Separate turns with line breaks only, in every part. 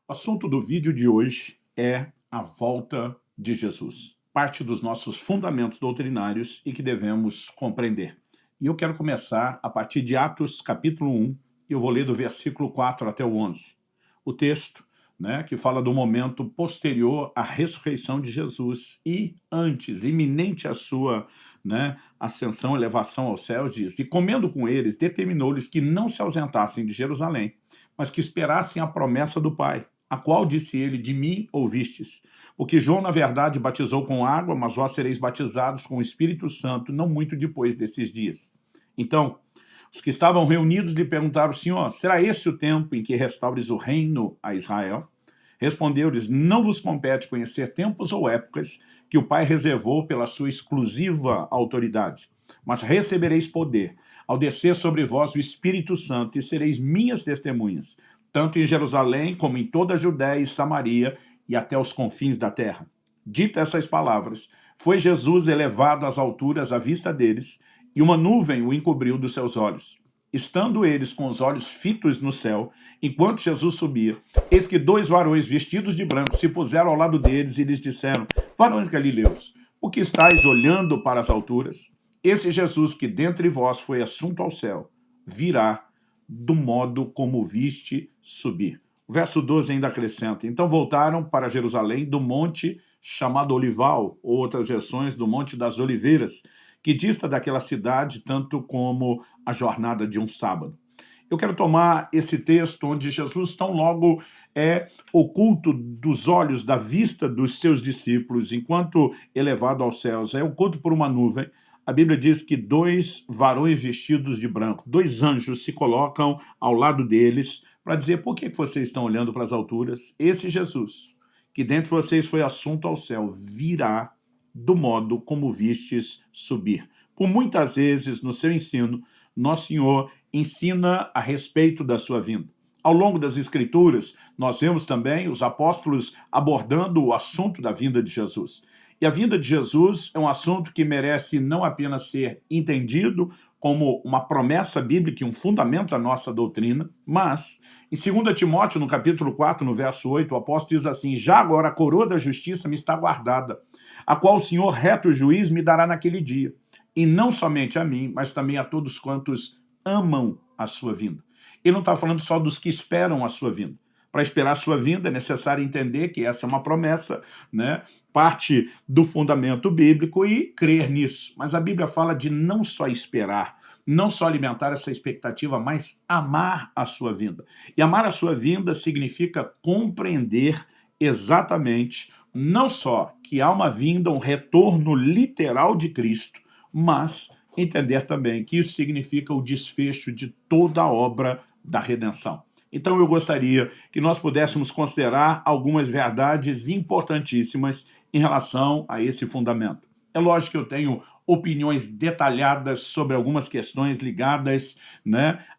O assunto do vídeo de hoje é a volta de Jesus. Parte dos nossos fundamentos doutrinários e que devemos compreender. E eu quero começar a partir de Atos capítulo 1, e eu vou ler do versículo 4 até o 11. O texto, que fala do momento posterior à ressurreição de Jesus e antes, iminente à sua ascensão, elevação aos céus, diz: e comendo com eles, determinou-lhes que não se ausentassem de Jerusalém, mas que esperassem a promessa do Pai, a qual disse ele: de mim ouvistes. Porque João, na verdade, batizou com água, mas vós sereis batizados com o Espírito Santo, não muito depois desses dias. Então, os que estavam reunidos lhe perguntaram: Senhor, será esse o tempo em que restaures o reino a Israel? Respondeu-lhes: não vos compete conhecer tempos ou épocas que o Pai reservou pela sua exclusiva autoridade, mas recebereis poder ao descer sobre vós o Espírito Santo, e sereis minhas testemunhas, tanto em Jerusalém como em toda a Judéia e Samaria e até os confins da terra. Dita essas palavras, foi Jesus elevado às alturas à vista deles, e uma nuvem o encobriu dos seus olhos. Estando eles com os olhos fitos no céu, enquanto Jesus subia, eis que dois varões vestidos de branco se puseram ao lado deles e lhes disseram: varões galileus, o que estáis olhando para as alturas? Esse Jesus que dentre vós foi assunto ao céu, virá do modo como viste subir. O verso 12 ainda acrescenta: então voltaram para Jerusalém do monte chamado Olival, ou outras versões do Monte das Oliveiras, que dista daquela cidade tanto como a jornada de um sábado. Eu quero tomar esse texto onde Jesus tão logo é oculto dos olhos, da vista dos seus discípulos, enquanto elevado aos céus, é oculto por uma nuvem. A Bíblia diz que dois varões vestidos de branco, dois anjos, se colocam ao lado deles para dizer: por que vocês estão olhando para as alturas? Esse Jesus, que dentre vocês foi assunto ao céu, virá do modo como vistes subir. Por muitas vezes no seu ensino, nosso Senhor ensina a respeito da sua vinda. Ao longo das Escrituras, nós vemos também os apóstolos abordando o assunto da vinda de Jesus. E a vinda de Jesus é um assunto que merece não apenas ser entendido como uma promessa bíblica e um fundamento da nossa doutrina, mas, em 2 Timóteo, no capítulo 4, no verso 8, o apóstolo diz assim: já agora a coroa da justiça me está guardada, a qual o Senhor, reto juiz, me dará naquele dia, e não somente a mim, mas também a todos quantos amam a sua vinda. Ele não está falando só dos que esperam a sua vinda. Para esperar a sua vinda é necessário entender que essa é uma promessa, parte do fundamento bíblico, e crer nisso. Mas a Bíblia fala de não só esperar, não só alimentar essa expectativa, mas amar a sua vinda. E amar a sua vinda significa compreender exatamente, não só que há uma vinda, um retorno literal de Cristo, mas entender também que isso significa o desfecho de toda a obra da redenção. Então eu gostaria que nós pudéssemos considerar algumas verdades importantíssimas em relação a esse fundamento. É lógico que eu tenho opiniões detalhadas sobre algumas questões ligadas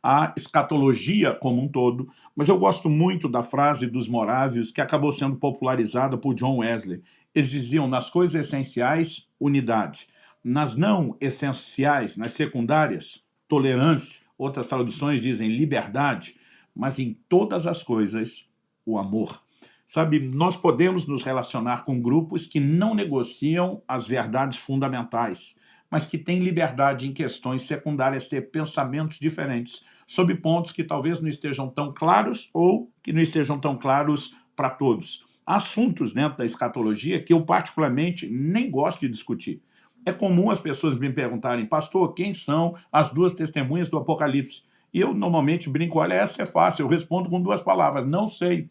à escatologia como um todo, mas eu gosto muito da frase dos Morávios, que acabou sendo popularizada por John Wesley. Eles diziam: nas coisas essenciais, unidade; nas não essenciais, nas secundárias, tolerância; outras traduções dizem liberdade; mas em todas as coisas, o amor. Sabe, nós podemos nos relacionar com grupos que não negociam as verdades fundamentais, mas que têm liberdade em questões secundárias, ter pensamentos diferentes sobre pontos que talvez não estejam tão claros ou que não estejam tão claros para todos. Há assuntos dentro da escatologia que eu particularmente nem gosto de discutir. É comum as pessoas me perguntarem: pastor, quem são as duas testemunhas do Apocalipse? E eu normalmente brinco: olha, essa é fácil, eu respondo com duas palavras: não sei.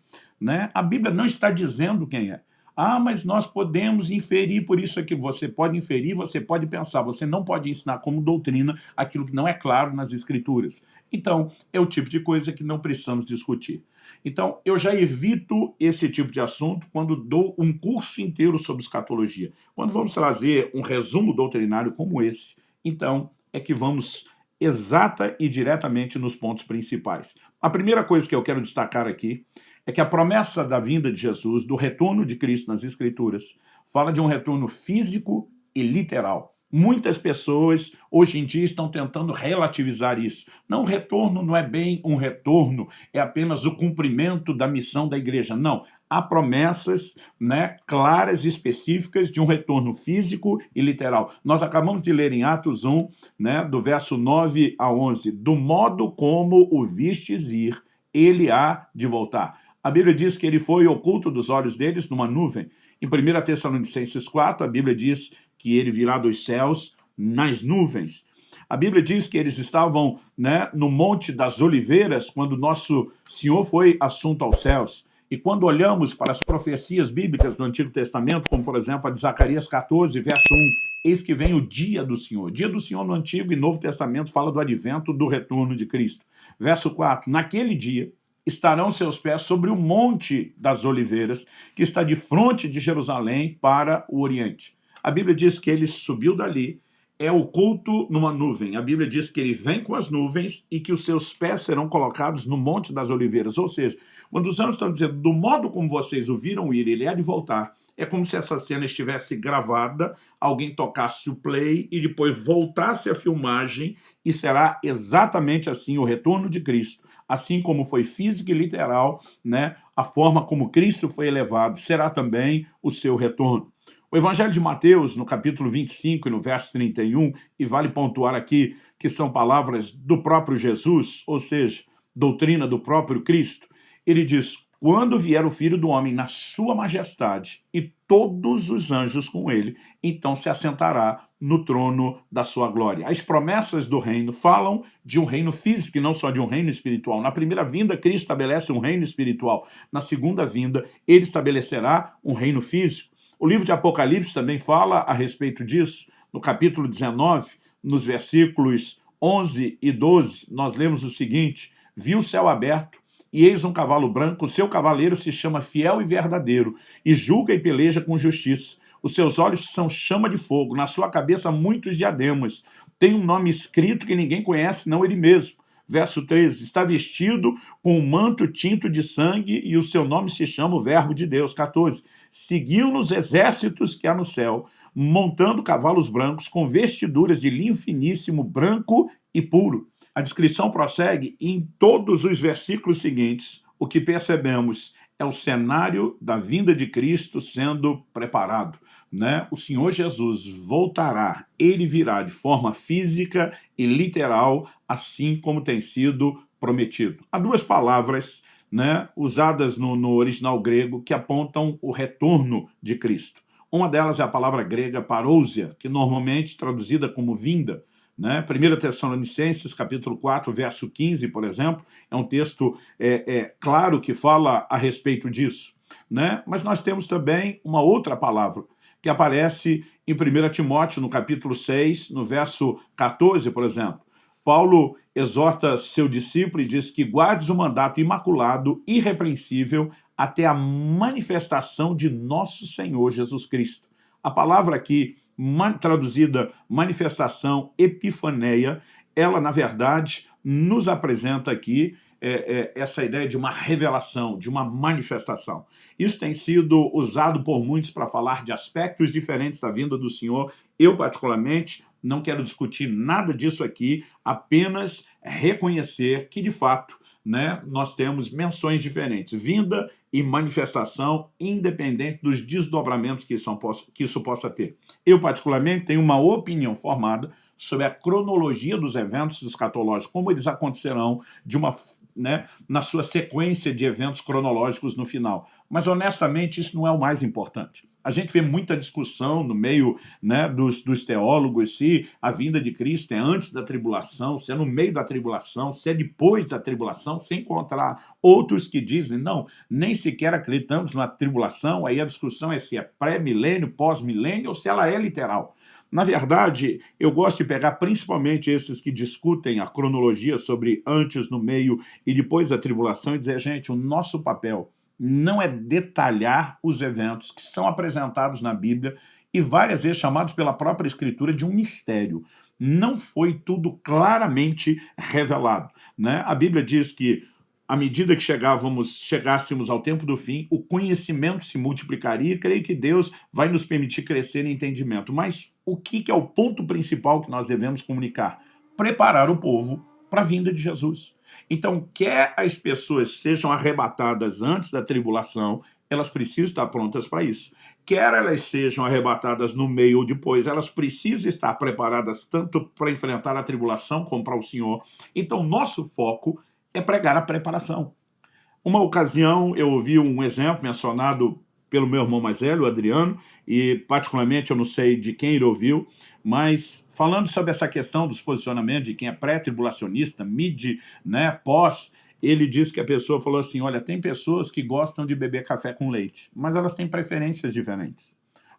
A Bíblia não está dizendo quem é. Ah, mas nós podemos inferir por isso aqui. Você pode inferir, você pode pensar, você não pode ensinar como doutrina aquilo que não é claro nas Escrituras. Então, é o tipo de coisa que não precisamos discutir. Então, eu já evito esse tipo de assunto quando dou um curso inteiro sobre escatologia. Quando vamos trazer um resumo doutrinário como esse, então é que vamos exata e diretamente nos pontos principais. A primeira coisa que eu quero destacar aqui é que a promessa da vinda de Jesus, do retorno de Cristo nas Escrituras, fala de um retorno físico e literal. Muitas pessoas, hoje em dia, estão tentando relativizar isso. Não, o retorno não é bem um retorno, é apenas o cumprimento da missão da igreja. Não, há promessas, né, claras e específicas de um retorno físico e literal. Nós acabamos de ler em Atos 1, né, do verso 9 a 11, do modo como o vistes ir, ele há de voltar. A Bíblia diz que ele foi oculto dos olhos deles numa nuvem. Em 1 Tessalonicenses 4, a Bíblia diz que ele virá dos céus nas nuvens. A Bíblia diz que eles estavam, né, no Monte das Oliveiras quando nosso Senhor foi assunto aos céus. E quando olhamos para as profecias bíblicas do Antigo Testamento, como por exemplo a de Zacarias 14, verso 1, eis que vem o dia do Senhor. Dia do Senhor no Antigo e Novo Testamento fala do advento, do retorno de Cristo. Verso 4, naquele dia estarão seus pés sobre o Monte das Oliveiras, que está de frente de Jerusalém para o Oriente. A Bíblia diz que ele subiu dali, é oculto numa nuvem. A Bíblia diz que ele vem com as nuvens e que os seus pés serão colocados no Monte das Oliveiras. Ou seja, quando os anjos estão dizendo, do modo como vocês o viram ir, ele há de voltar, é como se essa cena estivesse gravada, alguém tocasse o play e depois voltasse a filmagem e será exatamente assim o retorno de Cristo. Assim como foi físico e literal, né, a forma como Cristo foi elevado, será também o seu retorno. O Evangelho de Mateus, no capítulo 25 e no verso 31, e vale pontuar aqui que são palavras do próprio Jesus, ou seja, doutrina do próprio Cristo, ele diz, quando vier o Filho do Homem na sua majestade e todos os anjos com ele, então se assentará no trono da sua glória. As promessas do reino falam de um reino físico e não só de um reino espiritual. Na primeira vinda, Cristo estabelece um reino espiritual. Na segunda vinda, ele estabelecerá um reino físico. O livro de Apocalipse também fala a respeito disso. No capítulo 19, nos versículos 11 e 12, nós lemos o seguinte, vi o céu aberto, e eis um cavalo branco, o seu cavaleiro se chama Fiel e Verdadeiro, e julga e peleja com justiça. Os seus olhos são chama de fogo, na sua cabeça muitos diademas. Tem um nome escrito que ninguém conhece, senão ele mesmo. Verso 13, está vestido com um manto tinto de sangue e o seu nome se chama o Verbo de Deus. 14, seguiu nos exércitos que há no céu, montando cavalos brancos com vestiduras de linho finíssimo, branco e puro. A descrição prossegue e em todos os versículos seguintes, o que percebemos é o cenário da vinda de Cristo sendo preparado, né? O Senhor Jesus voltará, ele virá de forma física e literal, assim como tem sido prometido. Há duas palavras, né, usadas no original grego que apontam o retorno de Cristo. Uma delas é a palavra grega parousia, que normalmente traduzida como vinda, né? 1 Tessalonicenses, capítulo 4, verso 15, por exemplo, é um texto claro que fala a respeito disso, né? Mas nós temos também uma outra palavra que aparece em 1 Timóteo, no capítulo 6, no verso 14, por exemplo. Paulo exorta seu discípulo e diz que guardes o mandato imaculado, irrepreensível, até a manifestação de nosso Senhor Jesus Cristo. A palavra aqui, traduzida manifestação, epifaneia, ela, na verdade, nos apresenta aqui essa ideia de uma revelação, de uma manifestação. Isso tem sido usado por muitos para falar de aspectos diferentes da vinda do Senhor. Eu, particularmente, não quero discutir nada disso aqui, apenas reconhecer que, de fato, né, nós temos menções diferentes, vinda e manifestação, independente dos desdobramentos que isso possa ter. Eu, particularmente, tenho uma opinião formada sobre a cronologia dos eventos escatológicos, como eles acontecerão na sua sequência de eventos cronológicos no final. Mas, honestamente, isso não é o mais importante. A gente vê muita discussão no meio, né, dos teólogos se a vinda de Cristo é antes da tribulação, se é no meio da tribulação, se é depois da tribulação, sem encontrar outros que dizem, não, nem sequer acreditamos na tribulação, aí a discussão é se é pré-milênio, pós-milênio ou se ela é literal. Na verdade, eu gosto de pegar principalmente esses que discutem a cronologia sobre antes, no meio e depois da tribulação e dizer, gente, o nosso papel não é detalhar os eventos que são apresentados na Bíblia e várias vezes chamados pela própria Escritura de um mistério. Não foi tudo claramente revelado, né? A Bíblia diz que à medida que chegássemos ao tempo do fim, o conhecimento se multiplicaria e creio que Deus vai nos permitir crescer em entendimento. Mas o que é o ponto principal que nós devemos comunicar? Preparar o povo para a vinda de Jesus. Então, quer as pessoas sejam arrebatadas antes da tribulação, elas precisam estar prontas para isso. Quer elas sejam arrebatadas no meio ou depois, elas precisam estar preparadas tanto para enfrentar a tribulação como para o Senhor. Então, nosso foco é pregar a preparação. Uma ocasião, eu ouvi um exemplo mencionado pelo meu irmão mais velho, o Adriano, e particularmente eu não sei de quem ele ouviu, mas falando sobre essa questão dos posicionamentos de quem é pré-tribulacionista, mid, né, pós, ele disse que a pessoa falou assim, olha, tem pessoas que gostam de beber café com leite, mas elas têm preferências diferentes.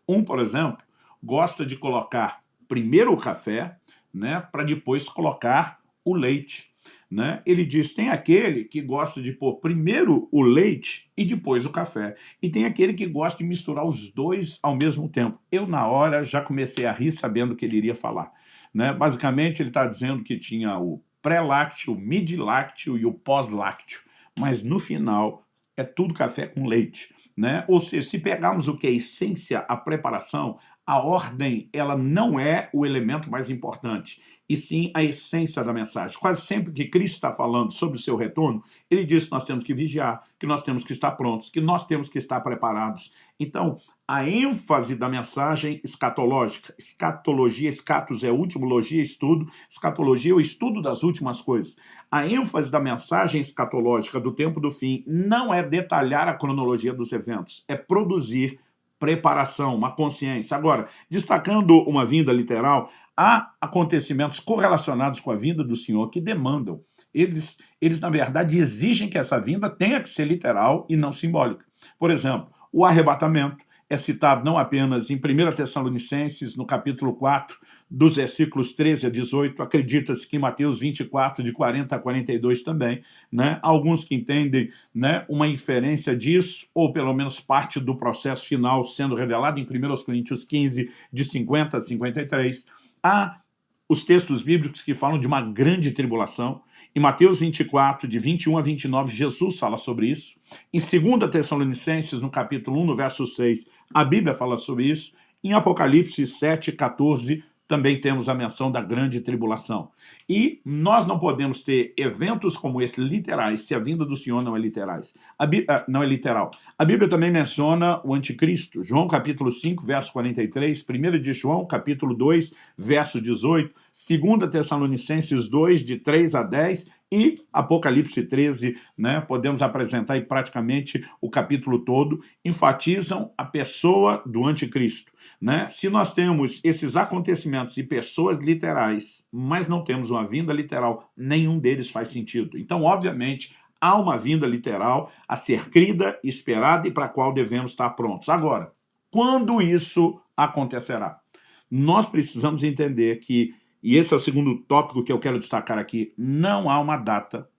Um, por exemplo, gosta de colocar primeiro o café, né, para depois colocar o leite. Né? Ele diz, tem aquele que gosta de pôr primeiro o leite e depois o café. E tem aquele que gosta de misturar os dois ao mesmo tempo. Eu, na hora, já comecei a rir sabendo o que ele iria falar. Né? Basicamente, ele está dizendo que tinha o pré-lácteo, o mid-lácteo e o pós-lácteo. Mas, no final, é tudo café com leite. Né? Ou seja, se pegarmos o que é a essência, a preparação, a ordem, ela não é o elemento mais importante, e sim a essência da mensagem. Quase sempre que Cristo está falando sobre o seu retorno, ele diz que nós temos que vigiar, que nós temos que estar prontos, que nós temos que estar preparados. Então, a ênfase da mensagem escatológica, escatologia, escatos é último, logia é estudo, escatologia é o estudo das últimas coisas. A ênfase da mensagem escatológica do tempo do fim não é detalhar a cronologia dos eventos, é produzir preparação, uma consciência. Agora, destacando uma vinda literal, há acontecimentos correlacionados com a vinda do Senhor que demandam. Eles, na verdade, exigem que essa vinda tenha que ser literal e não simbólica. Por exemplo, o arrebatamento é citado não apenas em 1 Tessalonicenses, no capítulo 4, dos versículos 13 a 18, acredita-se que em Mateus 24, de 40 a 42 também, né? Alguns que entendem, né, uma inferência disso, ou pelo menos parte do processo final sendo revelado em 1 Coríntios 15, de 50 a 53. Há os textos bíblicos que falam de uma grande tribulação. Em Mateus 24, de 21 a 29, Jesus fala sobre isso. Em 2 Tessalonicenses, no capítulo 1, no verso 6, a Bíblia fala sobre isso. Em Apocalipse 7, 14, também temos a menção da grande tribulação. E nós não podemos ter eventos como esse literais se a vinda do Senhor não é não é literal. A Bíblia também menciona o anticristo. João capítulo 5, verso 43, 1 de João capítulo 2, verso 18, 2 Tessalonicenses 2, de 3 a 10 e Apocalipse 13, né, podemos apresentar aí praticamente o capítulo todo, enfatizam a pessoa do anticristo. Né? Se nós temos esses acontecimentos e pessoas literais, mas não temos uma vinda literal, nenhum deles faz sentido. Então, obviamente, há uma vinda literal a ser crida, esperada e para a qual devemos estar prontos. Agora, quando isso acontecerá? Nós precisamos entender que, e esse é o segundo tópico que eu quero destacar aqui, não há uma data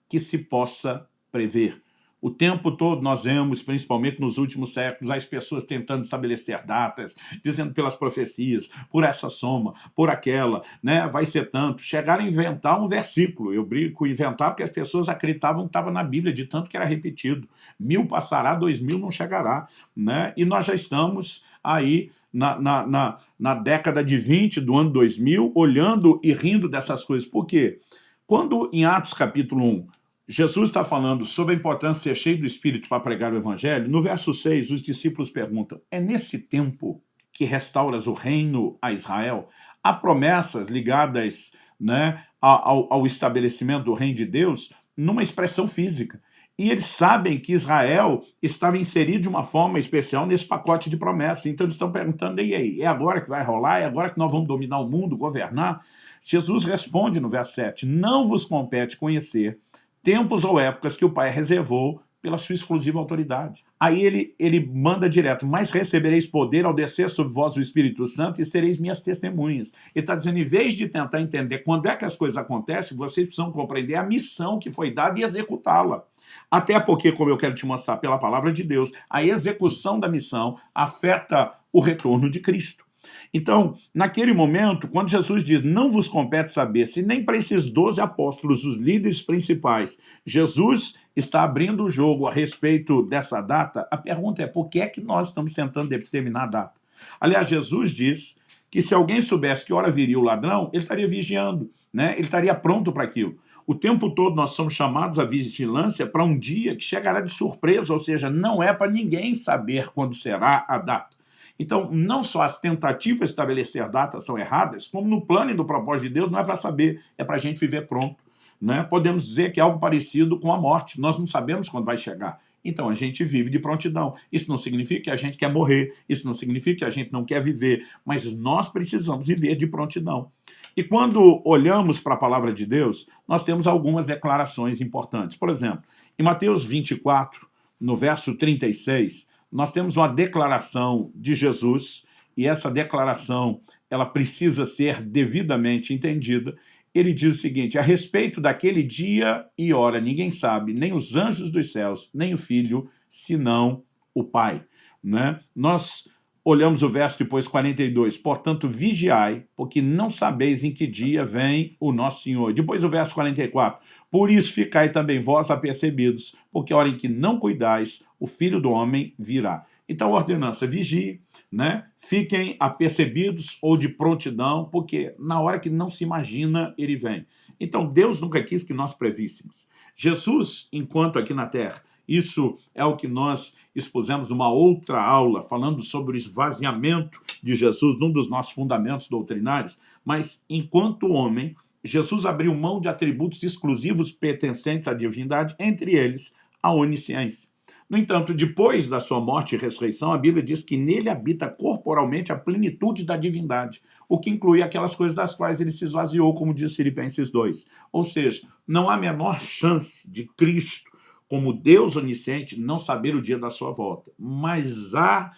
que se possa prever. O tempo todo nós vemos, principalmente nos últimos séculos, as pessoas tentando estabelecer datas, dizendo pelas profecias, por essa soma, por aquela, né, vai ser tanto. Chegaram a inventar um versículo. Eu brinco inventar porque as pessoas acreditavam que estava na Bíblia, de tanto que era repetido. 1000 passará, 2000 não chegará. Né? E nós já estamos aí na década de 20 do ano 2000, olhando e rindo dessas coisas. Por quê? Quando em Atos capítulo 1, Jesus está falando sobre a importância de ser cheio do Espírito para pregar o Evangelho, no verso 6, os discípulos perguntam, é nesse tempo que restauras o reino a Israel? Há promessas ligadas, né, ao estabelecimento do reino de Deus numa expressão física. E eles sabem que Israel estava inserido de uma forma especial nesse pacote de promessas. Então eles estão perguntando, e aí, é agora que vai rolar? É agora que nós vamos dominar o mundo, governar? Jesus responde no verso 7, não vos compete conhecer tempos ou épocas que o Pai reservou pela sua exclusiva autoridade. Aí ele manda direto, mas recebereis poder ao descer sobre vós o Espírito Santo e sereis minhas testemunhas. Ele está dizendo, em vez de tentar entender quando é que as coisas acontecem, vocês precisam compreender a missão que foi dada e executá-la. Até porque, como eu quero te mostrar pela palavra de Deus, a execução da missão afeta o retorno de Cristo. Então, naquele momento, quando Jesus diz, não vos compete saber, se nem para esses 12 apóstolos, os líderes principais, Jesus está abrindo o jogo a respeito dessa data, a pergunta é, por que é que nós estamos tentando determinar a data? Aliás, Jesus diz que se alguém soubesse que hora viria o ladrão, ele estaria vigiando, né? Ele estaria pronto para aquilo. O tempo todo nós somos chamados à vigilância para um dia que chegará de surpresa, ou seja, não é para ninguém saber quando será a data. Então, não só as tentativas de estabelecer datas são erradas, como no plano e no propósito de Deus não é para saber, é para a gente viver pronto, né? Podemos dizer que é algo parecido com a morte, nós não sabemos quando vai chegar. Então, a gente vive de prontidão. Isso não significa que a gente quer morrer, isso não significa que a gente não quer viver, mas nós precisamos viver de prontidão. E quando olhamos para a palavra de Deus, nós temos algumas declarações importantes. Por exemplo, em Mateus 24, no verso 36, nós temos uma declaração de Jesus, e essa declaração ela precisa ser devidamente entendida. Ele diz o seguinte, a respeito daquele dia e hora, ninguém sabe, nem os anjos dos céus, nem o Filho, senão o Pai. Né? Nós olhamos o verso depois 42, portanto vigiai, porque não sabeis em que dia vem o nosso Senhor. Depois o verso 44, por isso ficai também vós apercebidos, porque a hora em que não cuidais, o Filho do Homem virá. Então a ordenança, vigie, né? Fiquem apercebidos ou de prontidão, porque na hora que não se imagina, ele vem. Então Deus nunca quis que nós prevíssemos. Jesus, enquanto aqui na terra, isso é o que nós expusemos numa outra aula, falando sobre o esvaziamento de Jesus, num dos nossos fundamentos doutrinários, mas enquanto homem, Jesus abriu mão de atributos exclusivos pertencentes à divindade, entre eles a onisciência. No entanto, depois da sua morte e ressurreição, a Bíblia diz que nele habita corporalmente a plenitude da divindade, o que inclui aquelas coisas das quais ele se esvaziou, como diz Filipenses 2. Ou seja, não há a menor chance de Cristo, como Deus onisciente, não saber o dia da sua volta. Mas há,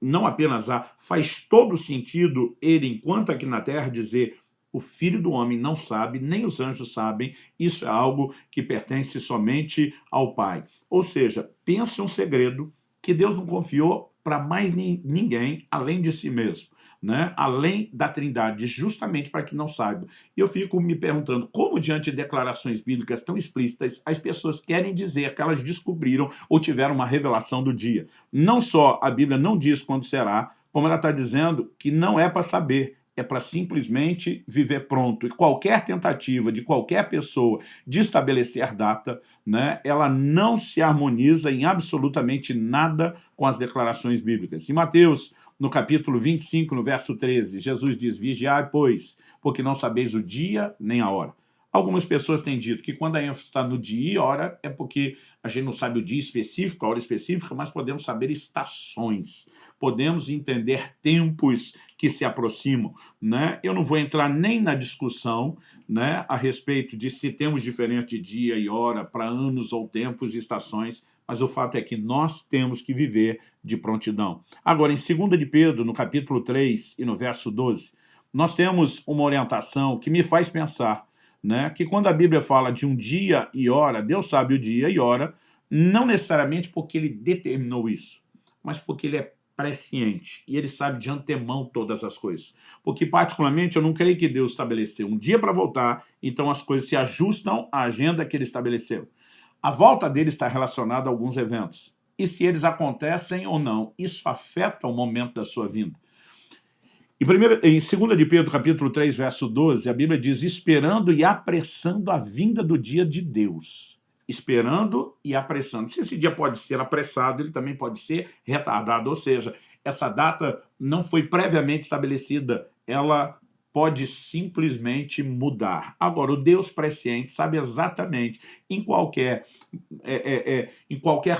não apenas há, faz todo sentido ele, enquanto aqui na terra, dizer o Filho do Homem não sabe, nem os anjos sabem, isso é algo que pertence somente ao Pai. Ou seja, pense um segredo que Deus não confiou para mais ninguém além de si mesmo, né? Além da Trindade, justamente para que não saiba. E eu fico me perguntando como, diante de declarações bíblicas tão explícitas, as pessoas querem dizer que elas descobriram ou tiveram uma revelação do dia. Não só a Bíblia não diz quando será, como ela está dizendo que não é para saber, é para simplesmente viver pronto. E qualquer tentativa de qualquer pessoa de estabelecer data, né, ela não se harmoniza em absolutamente nada com as declarações bíblicas. Em Mateus, no capítulo 25, no verso 13, Jesus diz, vigiai, pois, porque não sabeis o dia nem a hora. Algumas pessoas têm dito que quando a ênfase está no dia e hora, é porque a gente não sabe o dia específico, a hora específica, mas podemos saber estações, podemos entender tempos que se aproximam. Né? Eu não vou entrar nem na discussão, né, a respeito de se temos diferente de dia e hora para anos ou tempos e estações, mas o fato é que nós temos que viver de prontidão. Agora, em 2 de Pedro, no capítulo 3 e no verso 12, nós temos uma orientação que me faz pensar, né, que quando a Bíblia fala de um dia e hora, Deus sabe o dia e hora, não necessariamente porque ele determinou isso, mas porque ele é presciente e ele sabe de antemão todas as coisas. Porque, particularmente, eu não creio que Deus estabeleceu um dia para voltar, então as coisas se ajustam à agenda que ele estabeleceu. A volta dele está relacionada a alguns eventos. E se eles acontecem ou não, isso afeta o momento da sua vinda. Em 2 de Pedro, capítulo 3, verso 12, a Bíblia diz, esperando e apressando a vinda do dia de Deus. Esperando e apressando. Se esse dia pode ser apressado, ele também pode ser retardado. Ou seja, essa data não foi previamente estabelecida, ela pode simplesmente mudar. Agora, o Deus presciente sabe exatamente em qualquer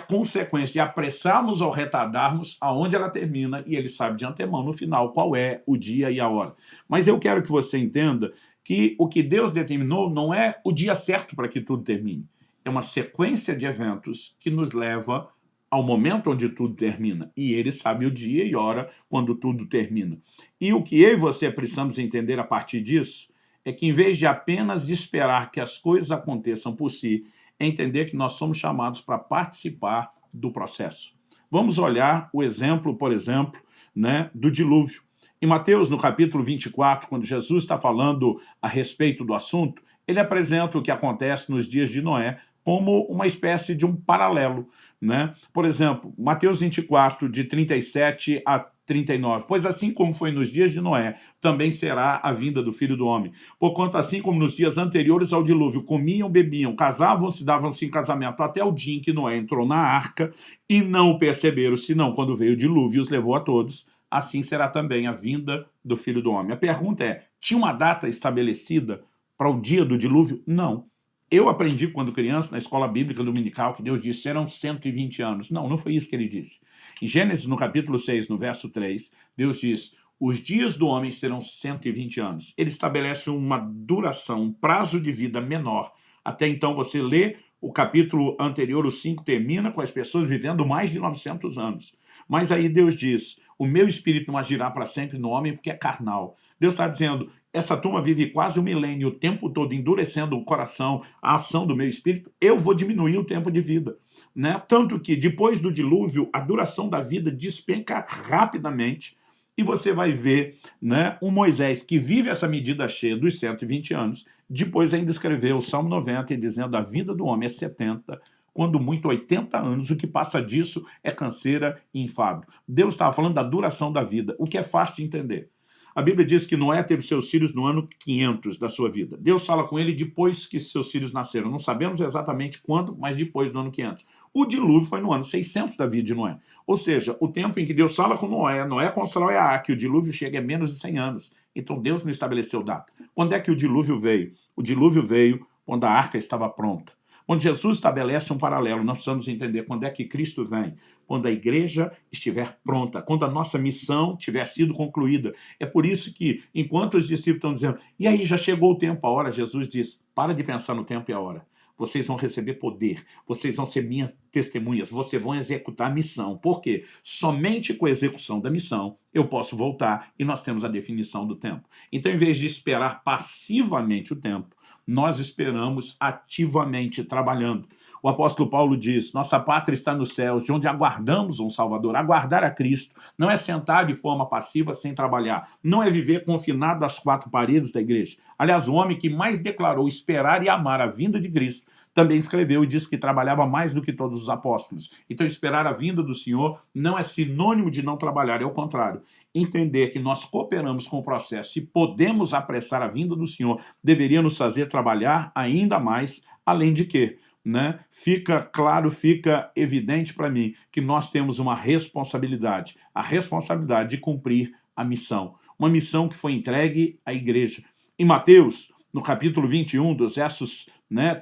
consequência de apressarmos ou retardarmos aonde ela termina, e ele sabe de antemão no final qual é o dia e a hora. Mas eu quero que você entenda que o que Deus determinou não é o dia certo para que tudo termine. É uma sequência de eventos que nos leva ao momento onde tudo termina. E ele sabe o dia e hora quando tudo termina. E o que eu e você precisamos entender a partir disso é que, em vez de apenas esperar que as coisas aconteçam por si, é entender que nós somos chamados para participar do processo. Vamos olhar o exemplo, por exemplo, né, do dilúvio. Em Mateus, no capítulo 24, quando Jesus está falando a respeito do assunto, ele apresenta o que acontece nos dias de Noé como uma espécie de um paralelo, né? Por exemplo, Mateus 24, de 37 a 39. Pois assim como foi nos dias de Noé, também será a vinda do Filho do Homem. Porquanto assim como nos dias anteriores ao dilúvio, comiam, bebiam, casavam-se, davam-se em casamento, até o dia em que Noé entrou na arca, e não o perceberam, senão quando veio o dilúvio e os levou a todos, assim será também a vinda do Filho do Homem. A pergunta é, tinha uma data estabelecida para o dia do dilúvio? Não. Eu aprendi quando criança, na escola bíblica dominical, que Deus disse, serão 120 anos. Não, não foi isso que ele disse. Em Gênesis, no capítulo 6, no verso 3, Deus diz, os dias do homem serão 120 anos. Ele estabelece uma duração, um prazo de vida menor. Até então, você lê o capítulo anterior, o 5, termina com as pessoas vivendo mais de 900 anos. Mas aí Deus diz, o meu espírito não agirá para sempre no homem porque é carnal. Deus está dizendo, essa turma vive quase um milênio, o tempo todo endurecendo o coração, a ação do meu espírito, eu vou diminuir o tempo de vida. Né? Tanto que depois do dilúvio, a duração da vida despenca rapidamente, e você vai ver, né, um Moisés que vive essa medida cheia dos 120 anos, depois ainda escreveu o Salmo 90, dizendo a vida do homem é 70, quando muito 80 anos, o que passa disso é canseira e enfado. Deus estava falando da duração da vida, o que é fácil de entender. A Bíblia diz que Noé teve seus filhos no ano 500 da sua vida. Deus fala com ele depois que seus filhos nasceram. Não sabemos exatamente quando, mas depois do ano 500. O dilúvio foi no ano 600 da vida de Noé. Ou seja, o tempo em que Deus fala com Noé, Noé constrói a arca, e o dilúvio chega a menos de 100 anos. Então Deus não estabeleceu data. Quando é que o dilúvio veio? O dilúvio veio quando a arca estava pronta. Quando Jesus estabelece um paralelo, nós precisamos entender quando é que Cristo vem. Quando a igreja estiver pronta, quando a nossa missão tiver sido concluída. É por isso que, enquanto os discípulos estão dizendo, e aí já chegou o tempo, a hora, Jesus diz, para de pensar no tempo e a hora. Vocês vão receber poder, vocês vão ser minhas testemunhas, vocês vão executar a missão. Por quê? Somente com a execução da missão eu posso voltar e nós temos a definição do tempo. Então, em vez de esperar passivamente o tempo, nós esperamos ativamente trabalhando. O apóstolo Paulo diz, nossa pátria está nos céus, de onde aguardamos um Salvador. Aguardar a Cristo não é sentar de forma passiva sem trabalhar, não é viver confinado às quatro paredes da igreja. Aliás, o homem que mais declarou esperar e amar a vinda de Cristo também escreveu e disse que trabalhava mais do que todos os apóstolos. Então, esperar a vinda do Senhor não é sinônimo de não trabalhar, é o contrário. Entender que nós cooperamos com o processo e podemos apressar a vinda do Senhor deveria nos fazer trabalhar ainda mais, além de que, né, fica claro, fica evidente para mim que nós temos uma responsabilidade, a responsabilidade de cumprir a missão, uma missão que foi entregue à igreja. Em Mateus, no capítulo 21, dos versos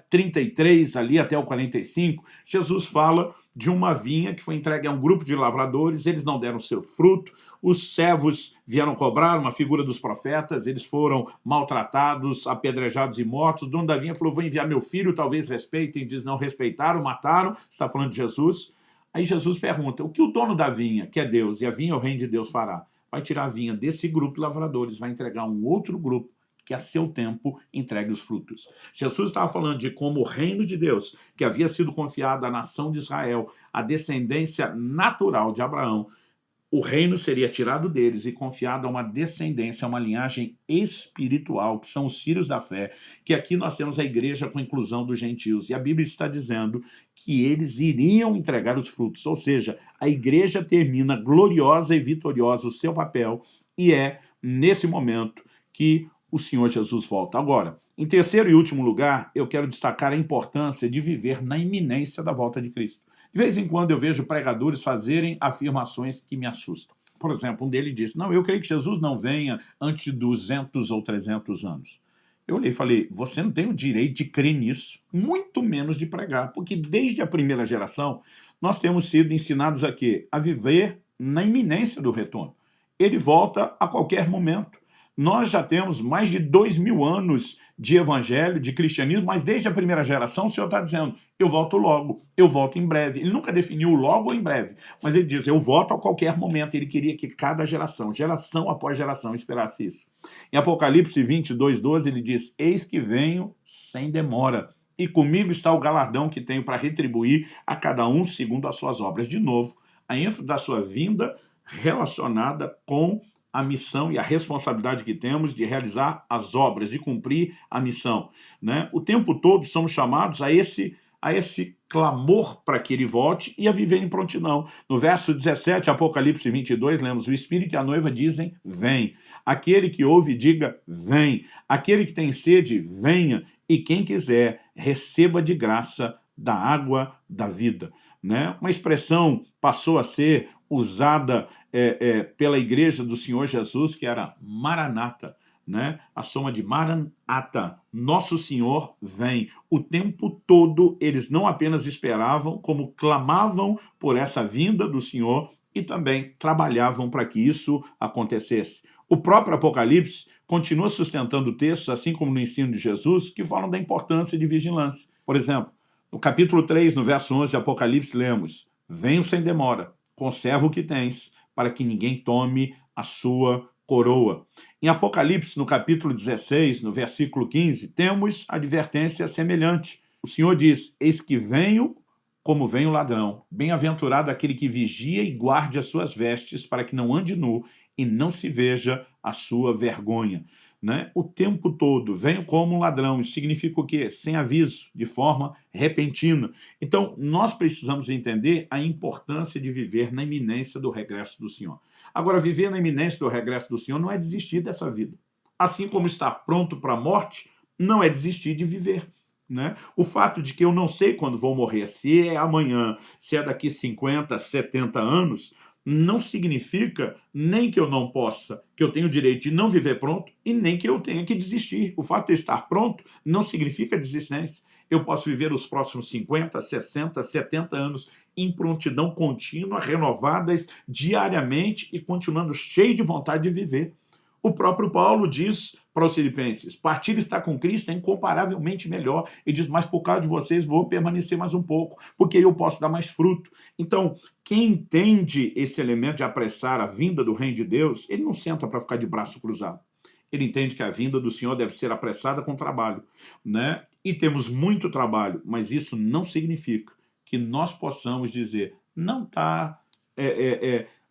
33 ali até o 45, Jesus fala de uma vinha que foi entregue a um grupo de lavradores, eles não deram seu fruto, os servos vieram cobrar, uma figura dos profetas, eles foram maltratados, apedrejados e mortos. O dono da vinha falou, vou enviar meu filho, talvez respeitem, diz, não respeitaram, mataram, está falando de Jesus. Aí Jesus pergunta, o que o dono da vinha, que é Deus, e a vinha é o reino de Deus, fará? Vai tirar a vinha desse grupo de lavradores, vai entregar a um outro grupo, que a seu tempo entregue os frutos. Jesus estava falando de como o reino de Deus, que havia sido confiado à nação de Israel, a descendência natural de Abraão, o reino seria tirado deles e confiado a uma descendência, a uma linhagem espiritual, que são os filhos da fé, que aqui nós temos a igreja com a inclusão dos gentios. E a Bíblia está dizendo que eles iriam entregar os frutos, ou seja, a igreja termina gloriosa e vitoriosa o seu papel, e é nesse momento que o Senhor Jesus volta. Agora, em terceiro e último lugar, eu quero destacar a importância de viver na iminência da volta de Cristo. De vez em quando eu vejo pregadores fazerem afirmações que me assustam. Por exemplo, um deles disse, não, eu creio que Jesus não venha antes de 200 ou 300 anos. Eu olhei e falei, você não tem o direito de crer nisso, muito menos de pregar, porque desde a primeira geração nós temos sido ensinados a quê? A viver na iminência do retorno. Ele volta a qualquer momento. Nós já temos mais de 2000 anos de evangelho, de cristianismo, mas desde a primeira geração o Senhor está dizendo, eu volto logo, eu volto em breve. Ele nunca definiu logo ou em breve, mas ele diz, eu volto a qualquer momento. Ele queria que cada geração, geração após geração, esperasse isso. Em Apocalipse 22:12, ele diz, eis que venho sem demora, e comigo está o galardão que tenho para retribuir a cada um segundo as suas obras. De novo, a ênfase da sua vinda relacionada com a missão e a responsabilidade que temos de realizar as obras, de cumprir a missão, né? O tempo todo somos chamados a esse clamor para que ele volte e a viver em prontidão. No verso 17, Apocalipse 22, lemos: o Espírito e a noiva dizem, vem. Aquele que ouve, diga, vem. Aquele que tem sede, venha. E quem quiser, receba de graça da água da vida. Né? Uma expressão passou a ser usada pela igreja do Senhor Jesus, que era Maranata, né? A soma de Maranata, Nosso Senhor vem. O tempo todo eles não apenas esperavam, como clamavam por essa vinda do Senhor e também trabalhavam para que isso acontecesse. O próprio Apocalipse continua sustentando textos, assim como no ensino de Jesus, que falam da importância de vigilância. Por exemplo, no capítulo 3, no verso 11 de Apocalipse, lemos: venho sem demora, conserva o que tens, para que ninguém tome a sua coroa. Em Apocalipse, no capítulo 16, no versículo 15, temos advertência semelhante. O Senhor diz: eis que venho como vem o ladrão. Bem-aventurado aquele que vigia e guarde as suas vestes, para que não ande nu e não se veja a sua vergonha. Né? O tempo todo, venho como um ladrão. Isso significa o quê? Sem aviso, de forma repentina. Então, nós precisamos entender a importância de viver na iminência do regresso do Senhor. Agora, viver na iminência do regresso do Senhor não é desistir dessa vida. Assim como estar pronto para a morte, não é desistir de viver. Né? O fato de que eu não sei quando vou morrer, se é amanhã, se é daqui 50, 70 anos, não significa nem que eu não possa, que eu tenho o direito de não viver pronto e nem que eu tenha que desistir. O fato de estar pronto não significa desistência. Eu posso viver os próximos 50, 60, 70 anos em prontidão contínua, renovadas diariamente e continuando cheio de vontade de viver. O próprio Paulo diz para os filipenses: partir estar com Cristo é incomparavelmente melhor. E diz: mas por causa de vocês vou permanecer mais um pouco, porque eu posso dar mais fruto. Então, quem entende esse elemento de apressar a vinda do reino de Deus, ele não senta para ficar de braço cruzado. Ele entende que a vinda do Senhor deve ser apressada com trabalho, né? E temos muito trabalho, mas isso não significa que nós possamos dizer: não está...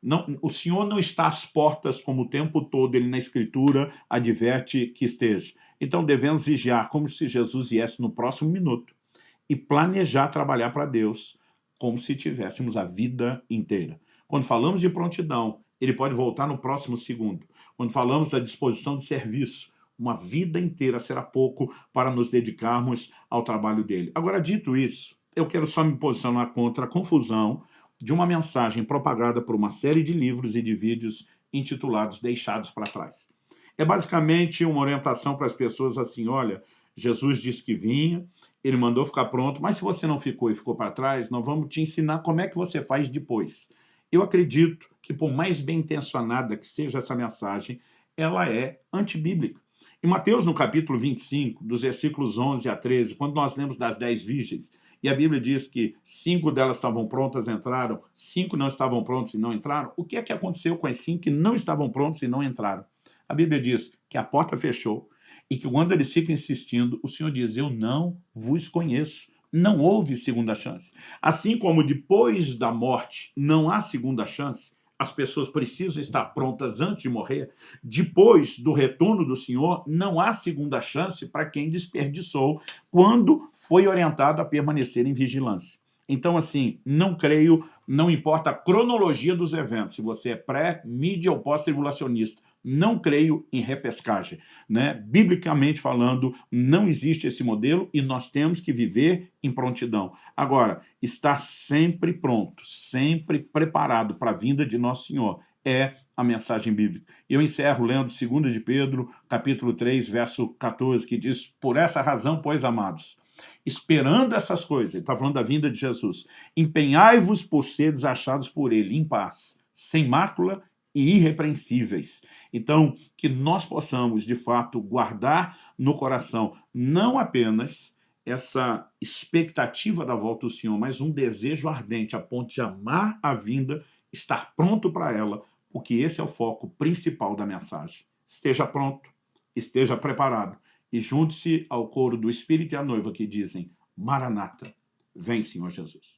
Não, o Senhor não está às portas como o tempo todo, ele na Escritura adverte que esteja. Então devemos vigiar como se Jesus viesse no próximo minuto e planejar trabalhar para Deus como se tivéssemos a vida inteira. Quando falamos de prontidão, ele pode voltar no próximo segundo. Quando falamos da disposição de serviço, uma vida inteira será pouco para nos dedicarmos ao trabalho dele. Agora, dito isso, eu quero só me posicionar contra a confusão de uma mensagem propagada por uma série de livros e de vídeos intitulados Deixados para Trás. É basicamente uma orientação para as pessoas assim: olha, Jesus disse que vinha, ele mandou ficar pronto, mas se você não ficou e ficou para trás, nós vamos te ensinar como é que você faz depois. Eu acredito que, por mais bem intencionada que seja essa mensagem, ela é antibíblica. Em Mateus, no capítulo 25, dos versículos 11 a 13, quando nós lemos das 10 virgens, e a Bíblia diz que 5 delas estavam prontas, entraram, 5 não estavam prontas e não entraram, o que é que aconteceu com as 5 que não estavam prontas e não entraram? A Bíblia diz que a porta fechou e que quando eles ficam insistindo, o Senhor diz: eu não vos conheço. Não houve segunda chance. Assim como depois da morte não há segunda chance, as pessoas precisam estar prontas antes de morrer. Depois do retorno do Senhor, não há segunda chance para quem desperdiçou quando foi orientado a permanecer em vigilância. Então, assim, não creio, não importa a cronologia dos eventos, se você é pré, mídia ou pós-tribulacionista, não creio em repescagem, né? Biblicamente falando, não existe esse modelo e nós temos que viver em prontidão. Agora, estar sempre pronto, sempre preparado para a vinda de Nosso Senhor é a mensagem bíblica. Eu encerro lendo 2 de Pedro, capítulo 3, verso 14, que diz: por essa razão, pois, amados, esperando essas coisas, ele está falando da vinda de Jesus, empenhai-vos por seres achados por ele em paz, sem mácula e irrepreensíveis. Então, que nós possamos, de fato, guardar no coração não apenas essa expectativa da volta do Senhor, mas um desejo ardente a ponto de amar a vinda, estar pronto para ela, porque esse é o foco principal da mensagem. Esteja pronto, esteja preparado e junte-se ao coro do Espírito e a noiva que dizem: Maranata, vem, Senhor Jesus.